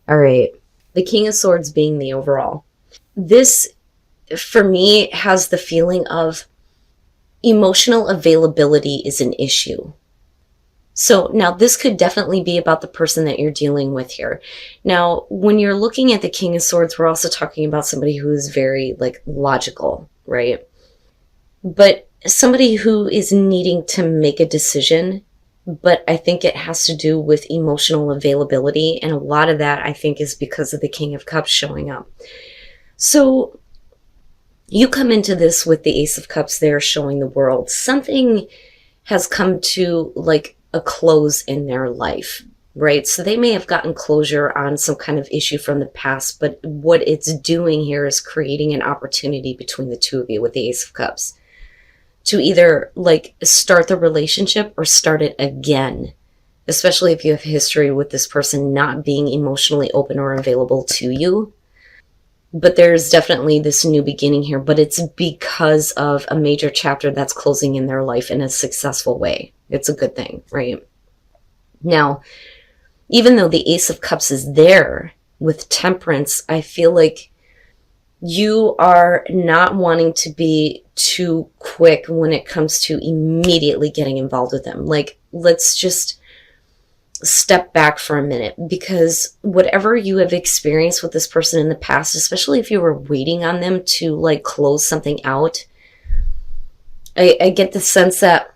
All right. The King of Swords being the overall. This, for me, has the feeling of emotional availability is an issue. So now this could definitely be about the person that you're dealing with here. Now, when you're looking at the King of Swords, we're also talking about somebody who is very like logical, right? But somebody who is needing to make a decision, but I think it has to do with emotional availability. And a lot of that I think is because of the King of Cups showing up. So you come into this with the Ace of Cups there showing the world. Something has come to like a close in their life, right? So they may have gotten closure on some kind of issue from the past, but what it's doing here is creating an opportunity between the two of you with the Ace of Cups to either like start the relationship or start it again, especially if you have history with this person not being emotionally open or available to you. But there's definitely this new beginning here, but it's because of a major chapter that's closing in their life in a successful way. It's a good thing, right? Now, even though the Ace of Cups is there with Temperance, I feel like you are not wanting to be too quick when it comes to immediately getting involved with them. Like, let's just step back for a minute, because whatever you have experienced with this person in the past, especially if you were waiting on them to like close something out, I get the sense that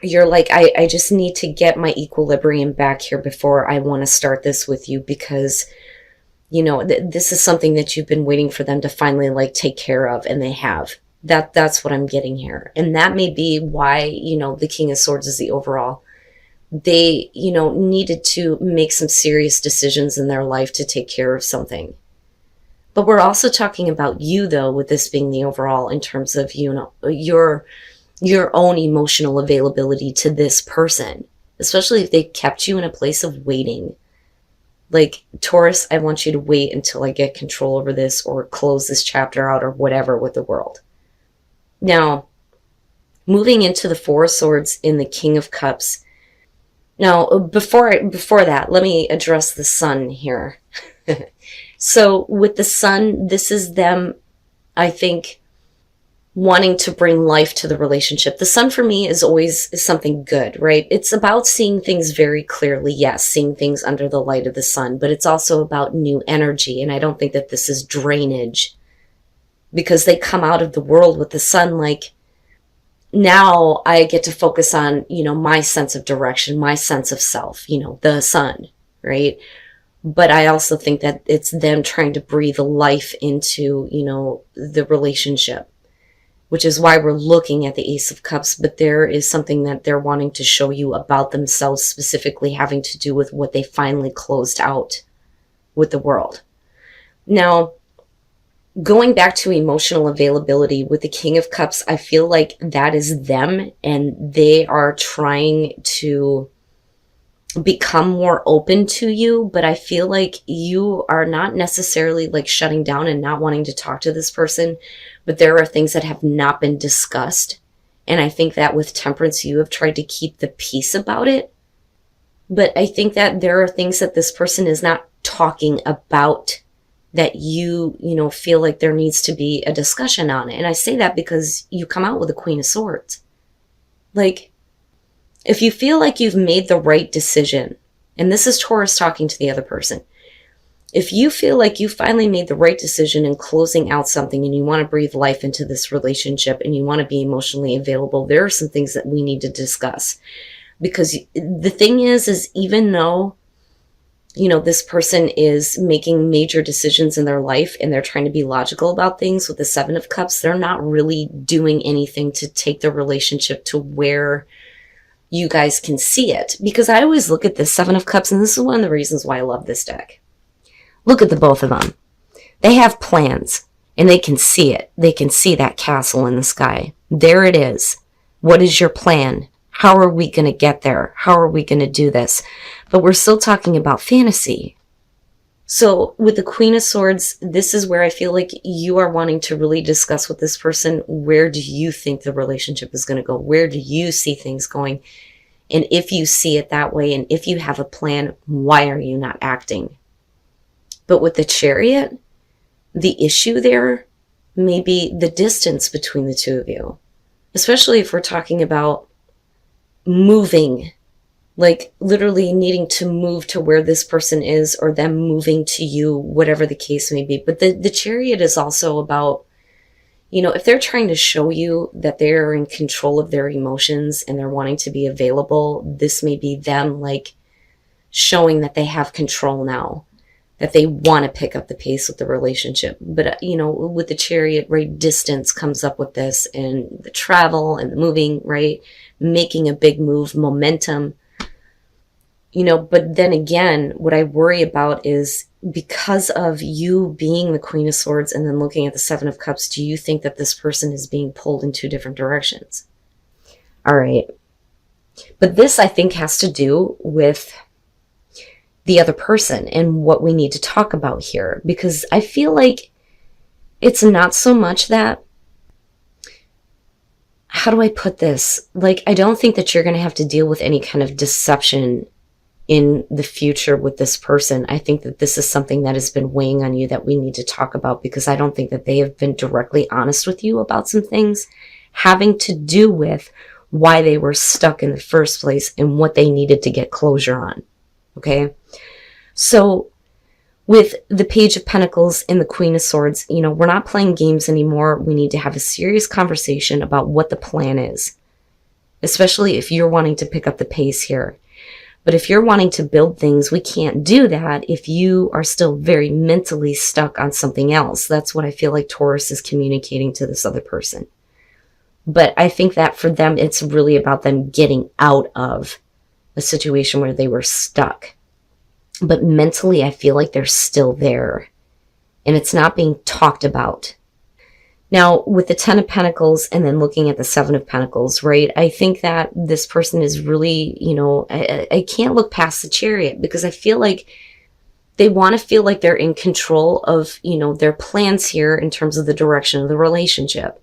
you're like, I just need to get my equilibrium back here before I want to start this with you, because you know, this is something that you've been waiting for them to finally like take care of, and they have. That's what I'm getting here. And that may be why, you know, the King of Swords is the overall. They, you know, needed to make some serious decisions in their life to take care of something. But we're also talking about you, though, with this being the overall, in terms of, you know, your own emotional availability to this person, especially if they kept you in a place of waiting. Like, Taurus, I want you to wait until I get control over this or close this chapter out or whatever with the world. Now, moving into the Four of Swords in the King of Cups. Now, before that, let me address the Sun here. So with the Sun, this is them, I think, wanting to bring life to the relationship. The Sun for me is always something good, right? It's about seeing things very clearly. Yes, seeing things under the light of the sun, but it's also about new energy. And I don't think that this is drainage, because they come out of the world with the sun like, now I get to focus on, you know, my sense of direction, my sense of self, you know, the sun, right? But I also think that it's them trying to breathe life into, you know, the relationship, which is why we're looking at the Ace of Cups. But there is something that they're wanting to show you about themselves, specifically having to do with what they finally closed out with the world. Now, going back to emotional availability with the King of Cups, I feel like that is them, and they are trying to become more open to you, but I feel like you are not necessarily like shutting down and not wanting to talk to this person, but there are things that have not been discussed. And I think that with Temperance, you have tried to keep the peace about it. But I think that there are things that this person is not talking about that you know, feel like there needs to be a discussion on it. And I say that because you come out with a Queen of Swords. Like, if you feel like you've made the right decision, and this is Taurus talking to the other person, if you feel like you finally made the right decision in closing out something and you want to breathe life into this relationship and you want to be emotionally available, there are some things that we need to discuss. Because the thing is even though, you know, this person is making major decisions in their life and they're trying to be logical about things with the Seven of Cups, they're not really doing anything to take the relationship to where you guys can see it. Because I always look at this Seven of Cups, and this is one of the reasons why I love this deck. Look at the both of them. They have plans, and they can see it. They can see that castle in the sky. There it is. What is your plan? How are we going to get there? How are we going to do this? But we're still talking about fantasy. So with the Queen of Swords, this is where I feel like you are wanting to really discuss with this person, where do you think the relationship is going to go? Where do you see things going? And if you see it that way, and if you have a plan, why are you not acting? But with the Chariot, the issue there may be the distance between the two of you, especially if we're talking about moving, like literally needing to move to where this person is, or them moving to you, whatever the case may be. But the Chariot is also about, if they're trying to show you that they're in control of their emotions and they're wanting to be available, this may be them like showing that they have control now, that they want to pick up the pace with the relationship. But, with the Chariot, right, distance comes up with this, and the travel and the moving, right, making a big move, momentum, but then again, what I worry about is, because of you being the Queen of Swords and then looking at the Seven of Cups, do you think that this person is being pulled in two different directions? All right. But this, I think, has to do with the other person and what we need to talk about here, because I feel like it's not so much that, how do I put this? Like, I don't think that you're going to have to deal with any kind of deception in the future with this person. I think that this is something that has been weighing on you that we need to talk about, because I don't think that they have been directly honest with you about some things having to do with why they were stuck in the first place and what they needed to get closure on. Okay? So with the Page of Pentacles and the Queen of Swords, we're not playing games anymore. We need to have a serious conversation about what the plan is, especially if you're wanting to pick up the pace here. But if you're wanting to build things, we can't do that if you are still very mentally stuck on something else. That's what I feel like Taurus is communicating to this other person. But I think that for them, it's really about them getting out of a situation where they were stuck. But mentally, I feel like they're still there, and it's not being talked about. Now, with the Ten of Pentacles and then looking at the Seven of Pentacles, right, I think that this person is really, I can't look past the Chariot, because I feel like they want to feel like they're in control of, their plans here in terms of the direction of the relationship.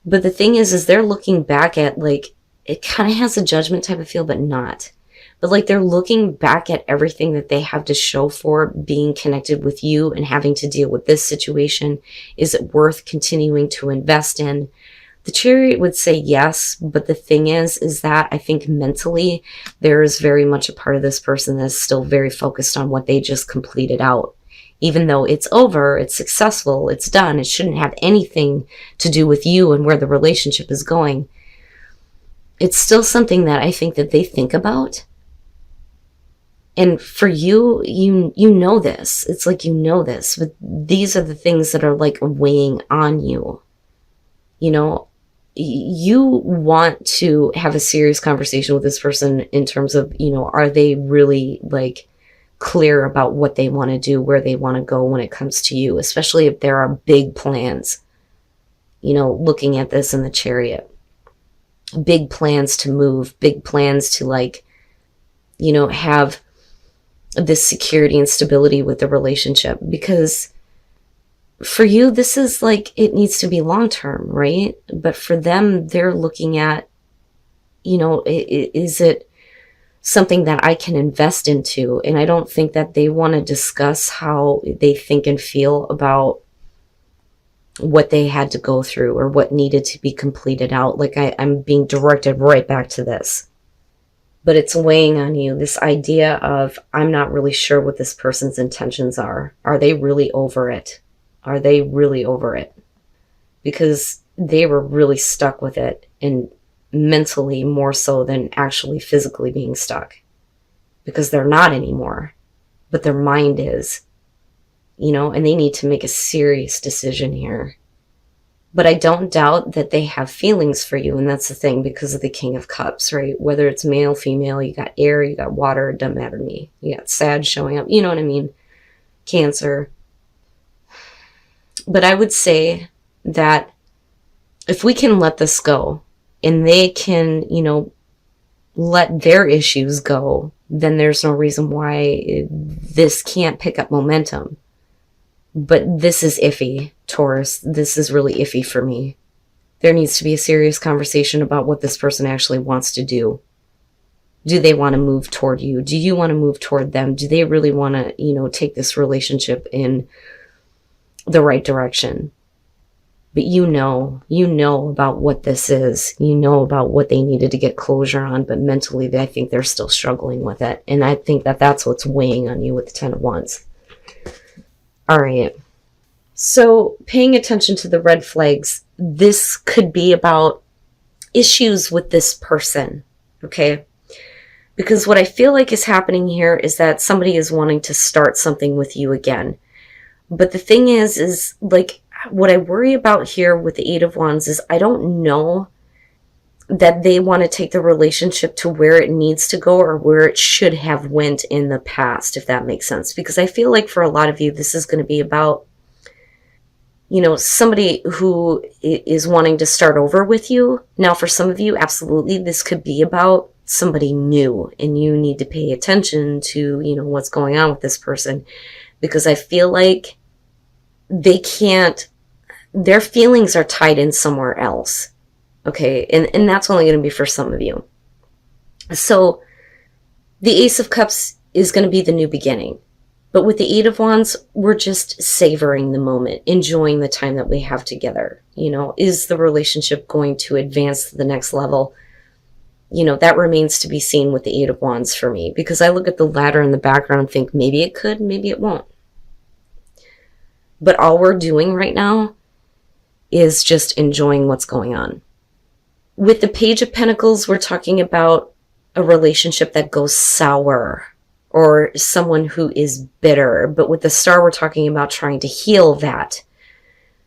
But the thing is they're looking back at, like, it kind of has a judgment type of feel, but not. But like, they're looking back at everything that they have to show for being connected with you and having to deal with this situation. Is it worth continuing to invest in? The Chariot would say yes, but the thing is that I think mentally there is very much a part of this person that's still very focused on what they just completed out. Even though it's over, it's successful, it's done, it shouldn't have anything to do with you and where the relationship is going. It's still something that I think that they think about. And for you, you know this. It's like, this, but these are the things that are like weighing on you. You want to have a serious conversation with this person in terms of, are they really like clear about what they want to do, where they want to go when it comes to you, especially if there are big plans, looking at this in the Chariot. Big plans to move, big plans to like, have this security and stability with the relationship. Because for you, this is like, it needs to be long-term, right? But for them, they're looking at, is it something that I can invest into? And I don't think that they want to discuss how they think and feel about what they had to go through or what needed to be completed out. Like, I'm being directed right back to this. But it's weighing on you, this idea of, I'm not really sure what this person's intentions are. Are they really over it? Are they really over it? Because they were really stuck with it, and mentally more so than actually physically being stuck. Because they're not anymore, but their mind is, and they need to make a serious decision here. But I don't doubt that they have feelings for you, and that's the thing, because of the King of Cups, right? Whether it's male, female, you got air, you got water, it doesn't matter to me. You got Sag showing up, you know what I mean? Cancer. But I would say that if we can let this go, and they can, let their issues go, then there's no reason why this can't pick up momentum. But this is iffy, Taurus. This is really iffy for me. There needs to be a serious conversation about what this person actually wants to do. Do they want to move toward you? Do you want to move toward them? Do they really want to, take this relationship in the right direction? But you know about what this is. You know about what they needed to get closure on, but mentally, I think they're still struggling with it. And I think that that's what's weighing on you with the Ten of Wands. All right. So paying attention to the red flags, this could be about issues with this person, okay? Because what I feel like is happening here is that somebody is wanting to start something with you again. But the thing is like, what I worry about here with the Eight of Wands is I don't know that they want to take the relationship to where it needs to go or where it should have went in the past, if that makes sense. Because I feel like for a lot of you, this is going to be about, somebody who is wanting to start over with you. Now, for some of you, absolutely, this could be about somebody new, and you need to pay attention to, what's going on with this person. Because I feel like their feelings are tied in somewhere else. Okay, and that's only going to be for some of you. So the Ace of Cups is going to be the new beginning. But with the Eight of Wands, we're just savoring the moment, enjoying the time that we have together. Is the relationship going to advance to the next level? That remains to be seen with the Eight of Wands for me. Because I look at the ladder in the background and think maybe it could, maybe it won't. But all we're doing right now is just enjoying what's going on. With the Page of Pentacles, we're talking about a relationship that goes sour or someone who is bitter. But with the Star, we're talking about trying to heal that.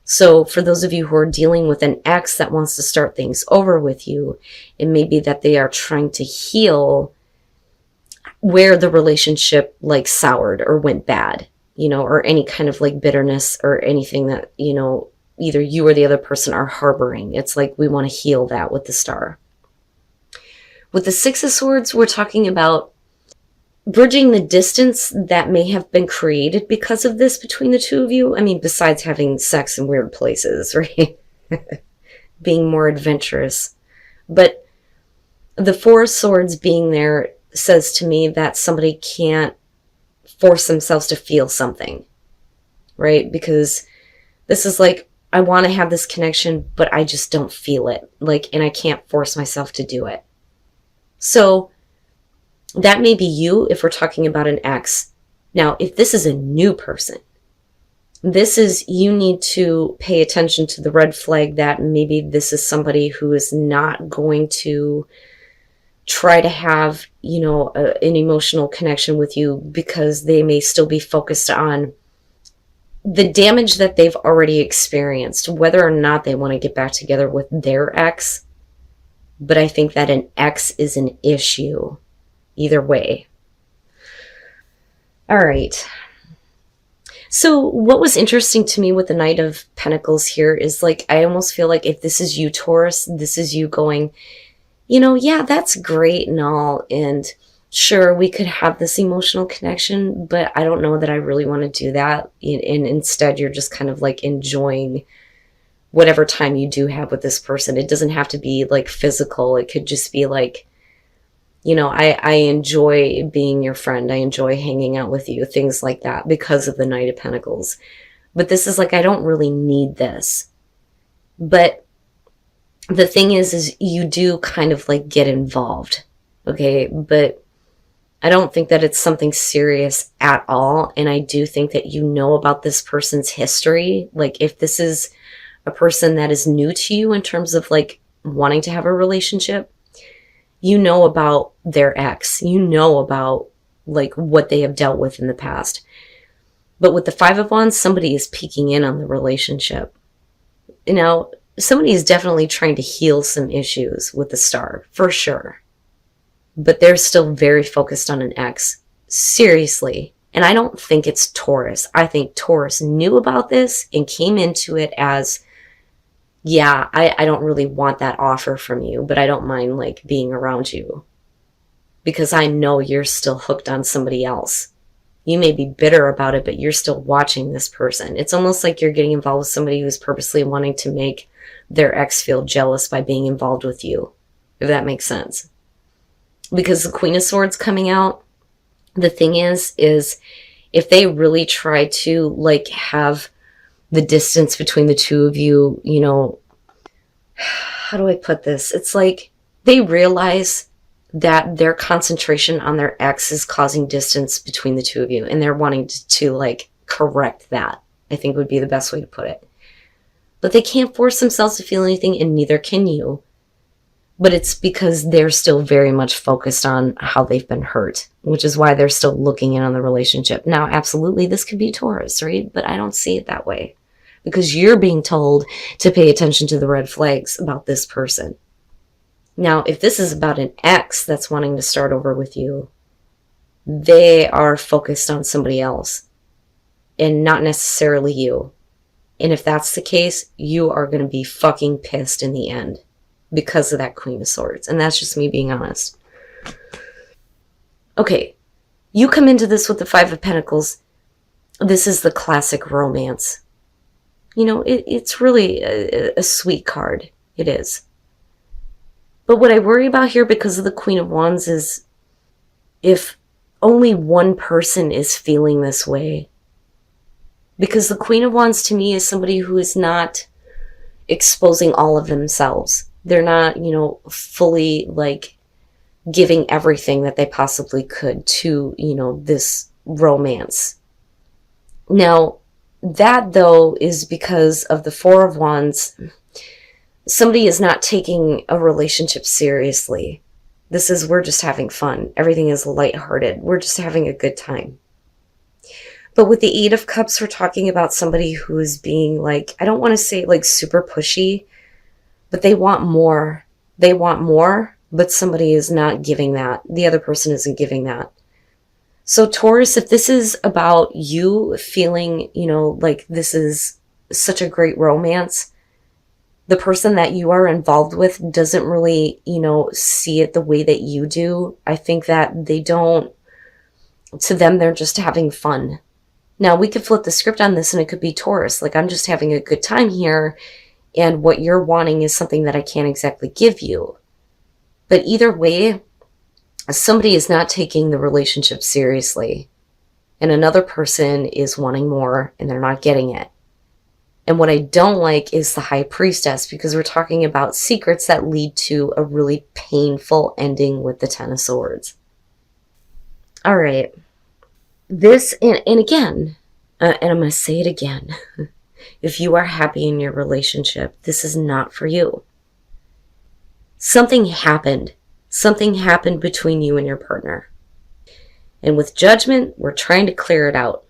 So for those of you who are dealing with an ex that wants to start things over with you, it may be that they are trying to heal where the relationship like soured or went bad, or any kind of like bitterness or anything that, either you or the other person are harboring. It's like we want to heal that with the Star. With the Six of Swords, we're talking about bridging the distance that may have been created because of this between the two of you. I mean, besides having sex in weird places, right? Being more adventurous. But the Four of Swords being there says to me that somebody can't force themselves to feel something, right? Because this is like, I want to have this connection, but I just don't feel it. And I can't force myself to do it. So that may be you if we're talking about an ex. Now, if this is a new person, you need to pay attention to the red flag that maybe this is somebody who is not going to try to have, an emotional connection with you because they may still be focused on the damage that they've already experienced, whether or not they want to get back together with their ex. But I think that an ex is an issue either way. All right. So what was interesting to me with the Knight of Pentacles here is I almost feel like if this is you, Taurus, this is you going, yeah, that's great and all. And sure, we could have this emotional connection, but I don't know that I really want to do that. And instead, you're just kind of enjoying whatever time you do have with this person. It doesn't have to be physical. It could just be I enjoy being your friend. I enjoy hanging out with you, things like that because of the Knight of Pentacles. But this is I don't really need this. But the thing is you do kind of get involved. Okay. But I don't think that it's something serious at all. And I do think that you know about this person's history. If this is a person that is new to you in terms of wanting to have a relationship, you know about their ex, you know about what they have dealt with in the past. But with the Five of Wands, somebody is peeking in on the relationship. Somebody is definitely trying to heal some issues with the Star, for sure. But they're still very focused on an ex. Seriously. And I don't think it's Taurus. I think Taurus knew about this and came into it as, yeah, I don't really want that offer from you, but I don't mind being around you because I know you're still hooked on somebody else. You may be bitter about it, but you're still watching this person. It's almost like you're getting involved with somebody who's purposely wanting to make their ex feel jealous by being involved with you, if that makes sense. Because the Queen of Swords coming out, the thing is if they really try to like have the distance between the two of you, you know, how do I put this? It's like they realize that their concentration on their ex is causing distance between the two of you, and they're wanting to like correct that, I think would be the best way to put it. But they can't force themselves to feel anything, and neither can you. But it's because they're still very much focused on how they've been hurt, which is why they're still looking in on the relationship. Now, absolutely, this could be Taurus, right? But I don't see it that way, because you're being told to pay attention to the red flags about this person. Now, if this is about an ex that's wanting to start over with you, they are focused on somebody else and not necessarily you. And if that's the case, you are going to be fucking pissed in the end because of that Queen of Swords. And that's just me being honest. Okay, you come into this with the Five of Pentacles. This is the classic romance. You know, it's really a sweet card. It is. But what I worry about here because of the Queen of Wands is if only one person is feeling this way. Because the Queen of Wands to me is somebody who is not exposing all of themselves. They're not, you know, fully like giving everything that they possibly could to, you know, this romance. Now, that though is because of the Four of Wands. Somebody is not taking a relationship seriously. This is, we're just having fun. Everything is lighthearted. We're just having a good time. But with the Eight of Cups, we're talking about somebody who is being like, I don't want to say like super pushy, but they want more. They want more, but somebody is not giving that. The other person isn't giving that. So Taurus, if this is about you feeling, you know, like this is such a great romance, the person that you are involved with doesn't really, you know, see it the way that you do. I think that they don't, to them, they're just having fun. Now, we could flip the script on this and it could be Taurus. Like, I'm just having a good time here, and what you're wanting is something that I can't exactly give you. But either way, somebody is not taking the relationship seriously, and another person is wanting more and they're not getting it. And what I don't like is the High Priestess, because we're talking about secrets that lead to a really painful ending with the Ten of Swords. All right. This, and again, and I'm going to say it again, if you are happy in your relationship, this is not for you. Something happened. Something happened between you and your partner. And with Judgment, we're trying to clear it out.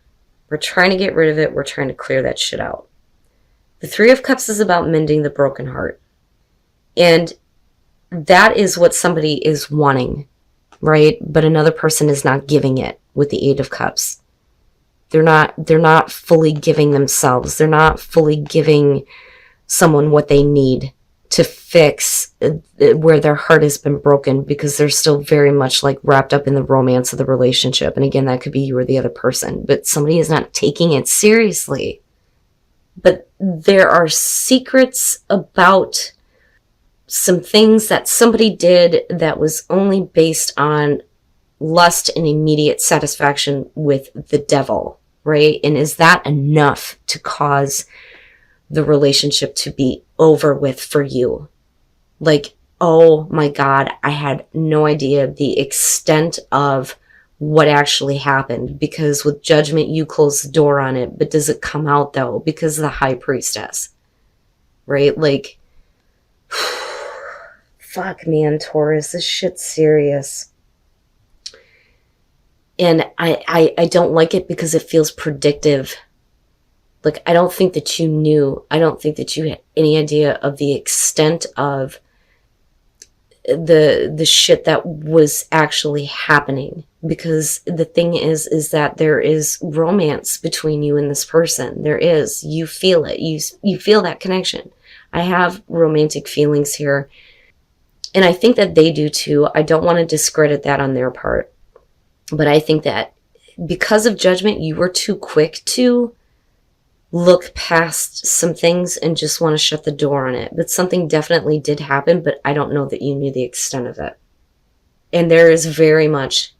We're trying to get rid of it. We're trying to clear that shit out. The Three of Cups is about mending the broken heart. And that is what somebody is wanting, right? But another person is not giving it with the Eight of Cups. They're not fully giving themselves. They're not fully giving someone what they need to fix where their heart has been broken, because they're still very much like wrapped up in the romance of the relationship. And again, that could be you or the other person, but somebody is not taking it seriously. But there are secrets about some things that somebody did that was only based on lust and immediate satisfaction with the devil, right? And is that enough to cause the relationship to be over with for you? Like, oh my God, I had no idea the extent of what actually happened, because with Judgment, you close the door on it. But does it come out though? Because of the High Priestess, right? Like, fuck, man, Taurus, this shit's serious. And I don't like it because it feels predictive. Like, I don't think that you knew. I don't think that you had any idea of the extent of the shit that was actually happening. Because the thing is that there is romance between you and this person. There is. You feel it. You feel that connection. I have romantic feelings here. And I think that they do too. I don't want to discredit that on their part. But I think that because of Judgment, you were too quick to look past some things and just want to shut the door on it. But something definitely did happen, but I don't know that you knew the extent of it. And there is very much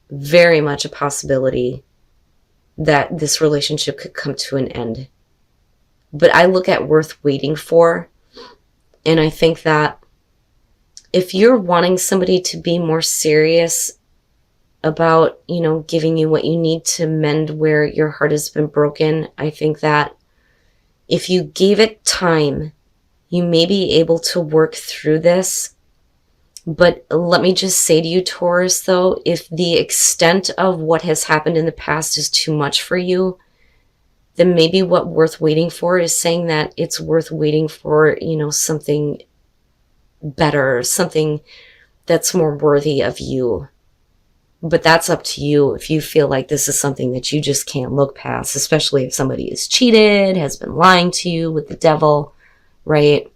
a possibility that this relationship could come to an end. But I look at worth waiting for, and I think that if you're wanting somebody to be more serious about, giving you what you need to mend where your heart has been broken, I think that if you gave it time, you may be able to work through this. But let me just say to you, Taurus, though, if the extent of what has happened in the past is too much for you, then maybe what worth waiting for is saying that it's worth waiting for, something better, something that's more worthy of you. But that's up to you if you feel like this is something that you just can't look past, especially if somebody is cheated, has been lying to you with the devil, right?